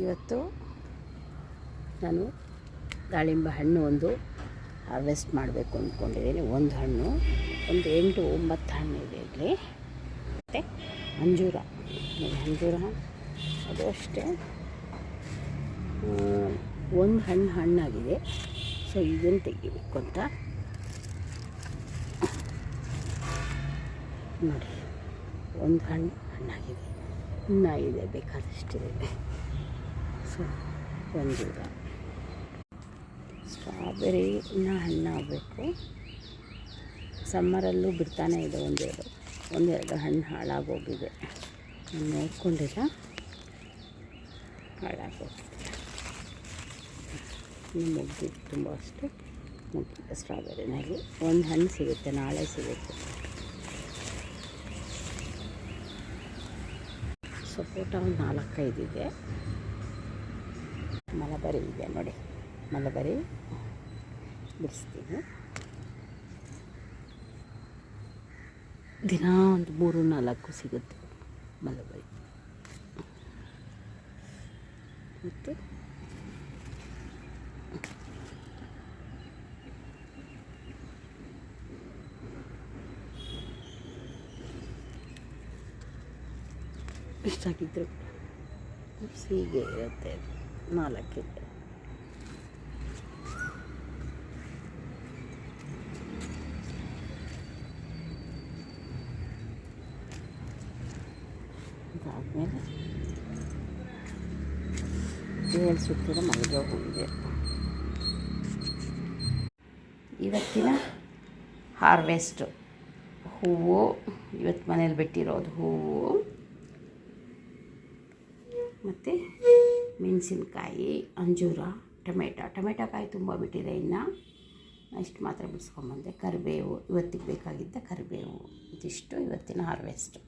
ಇವತ್ತು ನಾನು ದಾಳಿಂಬೆ ಹಣ್ಣು ಒಂದು ಹಾರ್ವೆಸ್ಟ್ ಮಾಡಬೇಕು ಅಂದ್ಕೊಂಡಿದ್ದೀನಿ. ಒಂದು ಹಣ್ಣು ಒಂದು 8-9 ಹಣ್ಣು ಇದೆ ಇಲ್ಲಿ. ಮತ್ತು ಅಂಜೂರ ಅದು ಅಷ್ಟೇ ಒಂದು ಹಣ್ಣಾಗಿದೆ. ಸೊ ಇದನ್ನು ತೆಗಿಬೇಕು ಅಂತ ನೋಡಿ. ಒಂದು ಹಣ್ಣಾಗಿದೆ, ಹಣ್ಣಾಗಿದೆ, ಬೇಕಾದಷ್ಟಿದೆ. ಸೊ ಅಂಜೂರ, ಸ್ಟ್ರಾಬೆರಿ ಇನ್ನೂ ಹಣ್ಣಾಗಬೇಕು. ಸಮ್ಮರಲ್ಲೂ ಬಿಡ್ತಾನೆ ಇದೆ. ಒಂದೆರಡು ಹಣ್ಣು ಹಾಳಾಗೋಗಿದೆ. ನಾನು ನೋಡ್ಕೊಂಡಿಲ್ಲ, ಹಾಳಾಗೋಗಿದೆ. ಇನ್ನು ಮುಗ್ದಿದ್ದು ತುಂಬ ಅಷ್ಟು ಮುಗ್ದಿದೆ. ಸ್ಟ್ರಾಬೆರಿನಲ್ಲಿ ಒಂದು ಹಣ್ಣು ಸಿಗುತ್ತೆ, ನಾಳೆ ಸಿಗುತ್ತೆ. ಸಪೋಟ ಒಂದು 4-5 ಇದೆ. ಮಲಬರಿ ಇದೆ ನೋಡಿ, ಮಲಬರಿ ಬಿಡಿಸ್ತೀನಿ. ದಿನ ಒಂದು 3-4 ಸಿಗುತ್ತೆ ಮಲಬರಿ. ಮತ್ತು ಇಷ್ಟಾಗಿದ್ದರು ಹೀಗೆ ಇರುತ್ತೆ. 4 ಇದೆ. ಅದಾದಮೇಲೆ 7 ಸುತ್ತಿನ ಮಲ್ಲಿಗೆ ಹೂವಿದೆ. ಇವತ್ತಿನ ಹಾರ್ವೆಸ್ಟ್ ಹೂವು, ಇವತ್ತು ಮನೇಲಿ ಬಿಟ್ಟಿರೋದು ಹೂವು, ಮತ್ತು ಮೆಣಸಿನ್ಕಾಯಿ, ಅಂಜೂರ, ಟೊಮೆಟೊಕಾಯಿ ತುಂಬ ಬಿಟ್ಟಿದೆ. ಇನ್ನು ಇಷ್ಟು ಮಾತ್ರ ಬಿಡಿಸ್ಕೊಂಬಂದೆ. ಕರಿಬೇವು, ಇವತ್ತಿಗೆ ಬೇಕಾಗಿದ್ದ ಕರಿಬೇವು. ಇದಿಷ್ಟು ಇವತ್ತಿನ ಹಾರ್ವೆಸ್ಟ್.